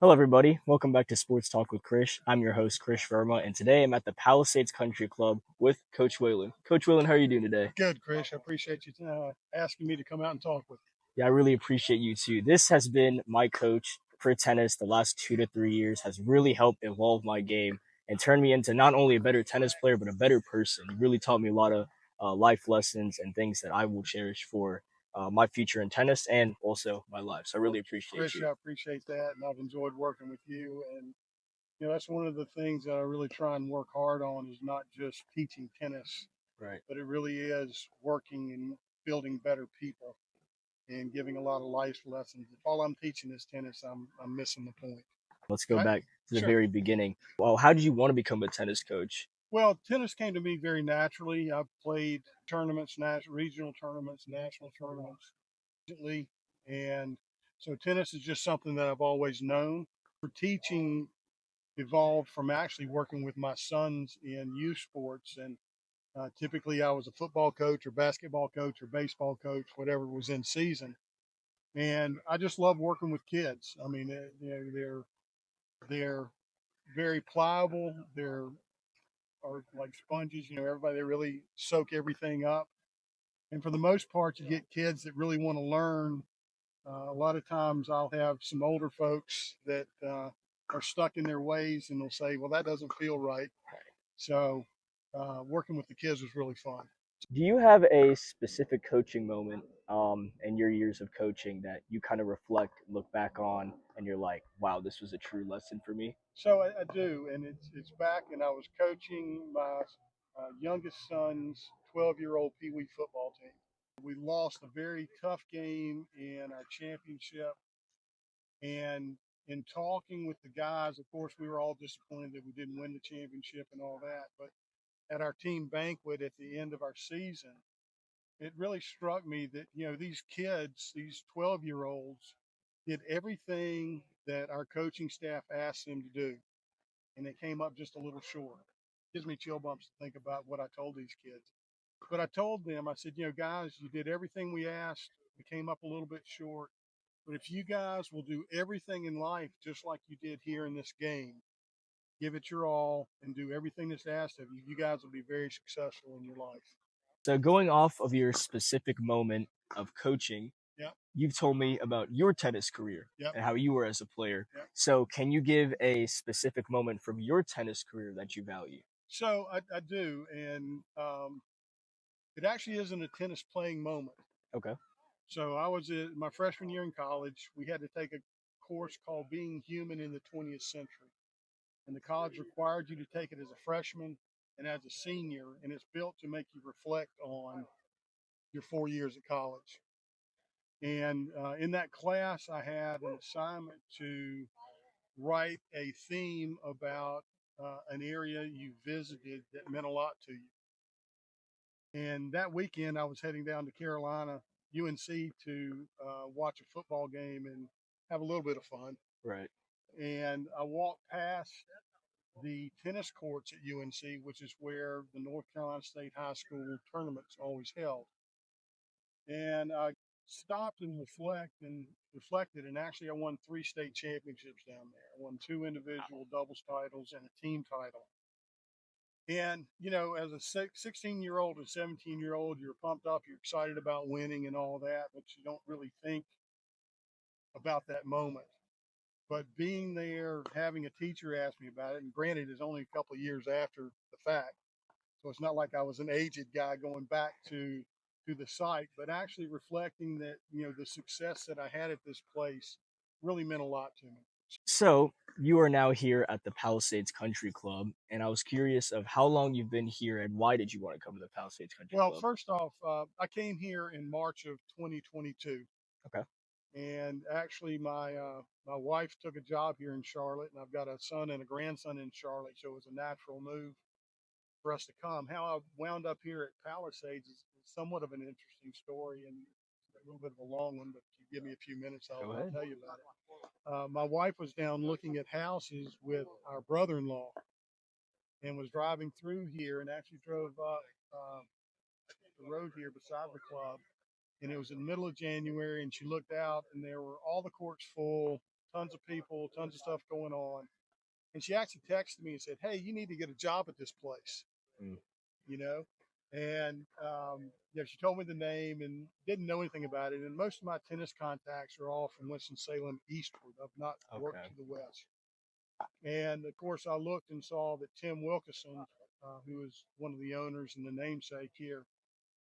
Hello, everybody. Welcome back to Sports Talk with Krish. I'm your host, Krish Verma, and today I'm at the Palisades Country Club with Coach Waylon. Coach Waylon, how are you doing today? Good, Krish. I appreciate you asking me to come out and talk with Yeah, I really appreciate you too. This has been my coach for tennis the last 2 to 3 years, has really helped evolve my game and turned me into not only a better tennis player, but a better person. He really taught me a lot of life lessons and things that I will cherish for my future in tennis and also my life. So I really you. appreciate Krish, you. I appreciate that, and I've enjoyed working with you. And that's one of the things that I really try and work hard on is not just teaching tennis, Right. but it really is working and building better people and giving a lot of life lessons. If all I'm teaching is tennis, I'm missing the point. Let's go I, back to the sure. very beginning. Well, how did you want to become a tennis coach? Well, tennis came to me very naturally. I've played tournaments, regional tournaments, national tournaments, recently, and so tennis is just something that I've always known. For teaching evolved from actually working with my sons in youth sports, and typically I was a football coach or basketball coach or baseball coach, whatever was in season, and I just love working with kids. I mean, they're very pliable. They're are like sponges. Everybody, they really soak everything up. And for the most part, you get kids that really want to learn. A lot of times I'll have some older folks that are stuck in their ways and they'll say, well, that doesn't feel right. So working with the kids was really fun. Do you have a specific coaching moment in your years of coaching that you kind of reflect, look back on, and you're like, wow, this was a true lesson for me? So I do. And it's back, and I was coaching my youngest son's 12-year-old Pee Wee football team. We lost a very tough game in our championship. And in talking with the guys, of course, we were all disappointed that we didn't win the championship and all that. But at our team banquet at the end of our season, it really struck me that, these kids, these 12-year-olds, did everything that our coaching staff asked them to do. And they came up just a little short. It gives me chill bumps to think about what I told these kids. But I told them, I said, guys, you did everything we asked. We came up a little bit short. But if you guys will do everything in life just like you did here in this game, give it your all and do everything that's asked of you, you guys will be very successful in your life. So, going off of your specific moment of coaching, Yep, you've told me about your tennis career yep, and how you were as a player. yep. So, can you give a specific moment from your tennis career that you value? So I do. And it actually isn't a tennis playing moment. Okay. So I was in my freshman year in college. We had to take a course called Being Human in the 20th Century. And the college required you to take it as a freshman and as a senior. And it's built to make you reflect on your 4 years at college. And in that class, I had an assignment to write a theme about an area you visited that meant a lot to you. And that weekend, I was heading down to Carolina, UNC, to watch a football game and have a little bit of fun. Right. And I walked past the tennis courts at UNC, which is where the North Carolina State High School tournaments always held. And I stopped and reflected, and actually I won 3 state championships down there. I won 2 individual doubles titles and a team title. And as a 16-year-old and 17-year-old, you're pumped up, you're excited about winning and all that, but you don't really think about that moment. But being there, having a teacher ask me about it, and granted, it's only a couple of years after the fact, so it's not like I was an aged guy going back to the site, but actually reflecting that the success that I had at this place really meant a lot to me. So, you are now here at the Palisades Country Club, and I was curious of how long you've been here and why did you want to come to the Palisades Country Well, Club? first off, I came here in March of 2022, Okay. and actually my wife took a job here in Charlotte, and I've got a son and a grandson in Charlotte, so it was a natural move for us to come. How I wound up here at Palisades is somewhat of an interesting story and a little bit of a long one, but if you give me a few minutes, Go I'll ahead. tell you about it. My wife was down looking at houses with our brother-in-law and was driving through here and actually drove up the road here beside the club. And it was in the middle of January, and she looked out, and there were all the courts full, tons of people, tons of stuff going on. And she actually texted me and said, "Hey, you need to get a job at this place," Mm. you know. And she told me the name and didn't know anything about it. And most of my tennis contacts are all from Winston-Salem eastward. I've not worked Okay. to the west. And of course, I looked and saw that Tim Wilkinson, who is one of the owners and the namesake here,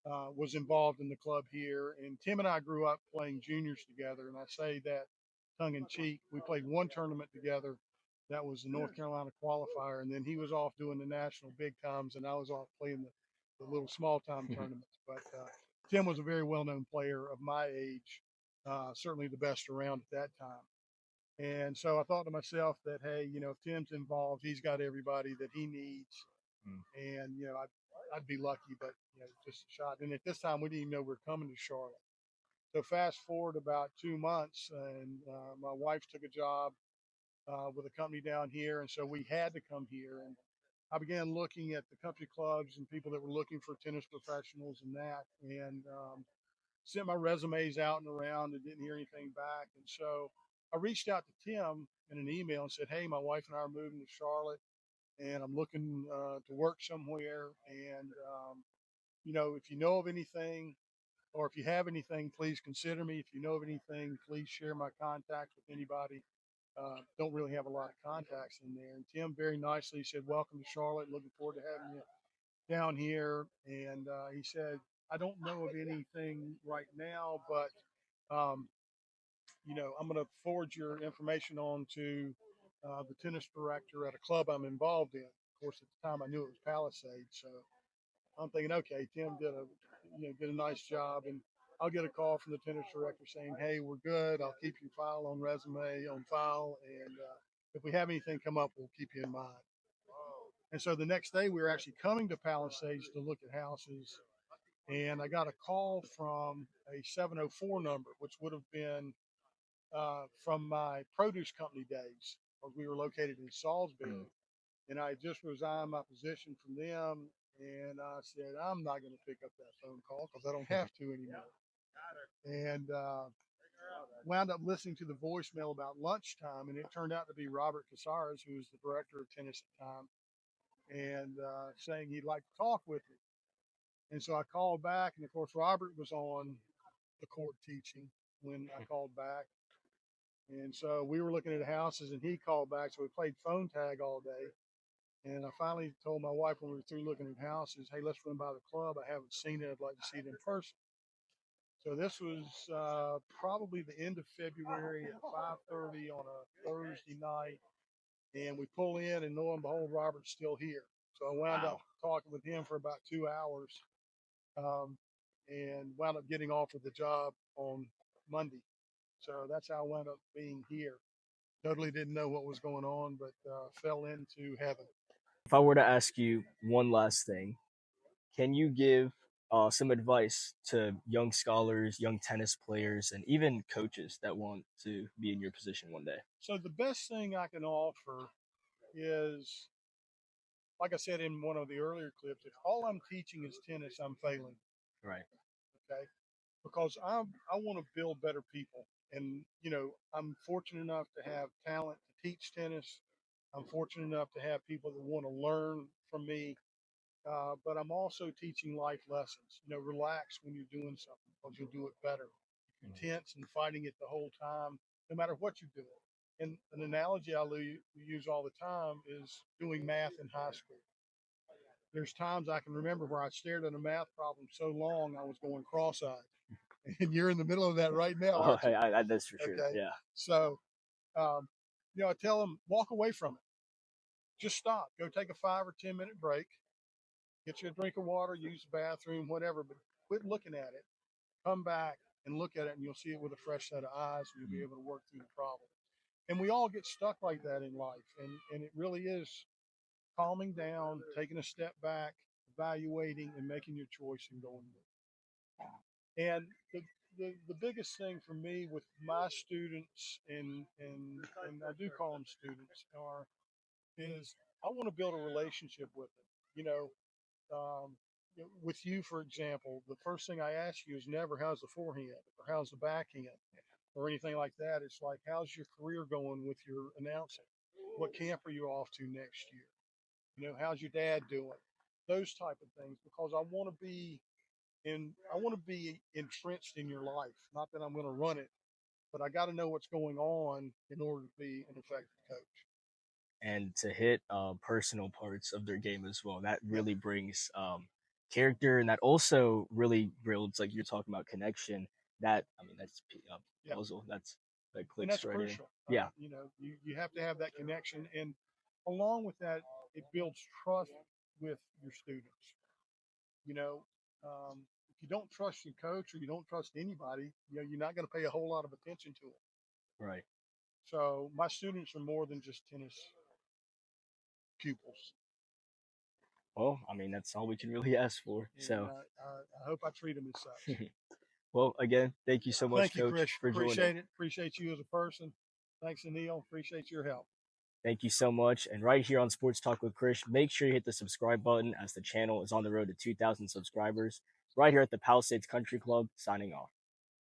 was involved in the club here. And Tim and I grew up playing juniors together. And I say that tongue in cheek. We played one tournament together. That was the North Carolina qualifier. And then he was off doing the national big times, and I was off playing the little small time tournaments. But Tim was a very well known player of my age, certainly the best around at that time. And so I thought to myself that, hey, if Tim's involved, he's got everybody that he needs. Mm. And, I'd be lucky, but, just a shot. And at this time, we didn't even know we were coming to Charlotte. So fast forward about 2 months, and my wife took a job with a company down here. And so we had to come here. And I began looking at the country clubs and people that were looking for tennis professionals and that. And sent my resumes out and around and didn't hear anything back. And so I reached out to Tim in an email and said, "Hey, my wife and I are moving to Charlotte, and I'm looking to work somewhere. And if you know of anything, or if you have anything, please consider me. If you know of anything, please share my contacts with anybody." Don't really have a lot of contacts in there. And Tim very nicely said, "Welcome to Charlotte. Looking forward to having you down here." And he said, "I don't know of anything right now, but um, I'm going to forward your information on to the tennis director at a club I'm involved in." Of course, at the time I knew it was Palisades, so I'm thinking, okay, Tim did a nice job, and I'll get a call from the tennis director saying, "Hey, we're good. I'll keep your file on file, and if we have anything come up, we'll keep you in mind." And so the next day, we were actually coming to Palisades to look at houses, and I got a call from a 704 number, which would have been from my produce company days, because we were located in Salisbury. Mm. And I just resigned my position from them. And I said, "I'm not going to pick up that phone call because I don't have to anymore." And wound up listening to the voicemail about lunchtime. And it turned out to be Robert Casares, who was the director of tennis at the time, and saying he'd like to talk with me. And so I called back. And of course, Robert was on the court teaching when I called back. And so we were looking at houses, and he called back. So we played phone tag all day. And I finally told my wife when we were through looking at houses, "Hey, let's run by the club. I haven't seen it. I'd like to see it in person." So this was probably the end of February at 5:30 on a Thursday night. And we pull in, and lo and behold, Robert's still here. So I wound up Wow. talking with him for about 2 hours, um, and wound up getting offered the job on Monday. So that's how I wound up being here. Totally didn't know what was going on, but fell into heaven. If I were to ask you one last thing, can you give some advice to young scholars, young tennis players, and even coaches that want to be in your position one day? So the best thing I can offer is, like I said in one of the earlier clips, if all I'm teaching is tennis, I'm failing. Right. Okay, because I want to build better people, and I'm fortunate enough to have talent to teach tennis. I'm fortunate enough to have people that want to learn from me. But I'm also teaching life lessons. Relax when you're doing something because you'll do it better. If you're tense and fighting it the whole time, no matter what you're doing. And an analogy I use all the time is doing math in high school. There's times I can remember where I stared at a math problem so long I was going cross-eyed. And you're in the middle of that right now, Oh, aren't you? hey, that's for sure. Okay. Yeah. So, um, I tell them, walk away from it. Just stop. Go take a 5 or 10 minute break. Get you a drink of water, use the bathroom, whatever, but quit looking at it. Come back and look at it, and you'll see it with a fresh set of eyes, and you'll be Mm. able to work through the problem. And we all get stuck like that in life. And it really is calming down, taking a step back, evaluating, and making your choice and going with it. And the biggest thing for me with my students, and I do call them students, is I want to build a relationship with them. Um, with you, for example, the first thing I ask you is never how's the forehand or how's the backhand. or anything like that. It's like, how's your career going with your announcing? What camp are you off to next year? How's your dad doing? Those type of things, because I want to be entrenched in your life. Not that I'm going to run it, but I got to know what's going on in order to be an effective coach. And to hit personal parts of their game as well. That Yep. really brings character, and that also really builds, like you're talking about, connection. That, I mean, that's Yep. puzzle. That And clicks that's right in. crucial. Yeah, You have to have that connection, and along with that, it builds trust with your students. You know, if you don't trust your coach or you don't trust anybody, you're not going to pay a whole lot of attention to them. right. So my students are more than just tennis pupils, Well, I mean, that's all we can really ask for. and So, I hope I treat them as such. well, again, thank you so much, Thank you, Coach, Krish. for joining. Appreciate it. Appreciate you as a person. Thanks, Anil. Appreciate your help. Thank you so much. And right here on Sports Talk with Krish, make sure you hit the subscribe button as the channel is on the road to 2,000 subscribers. Right here at the Palisades Country Club, signing off.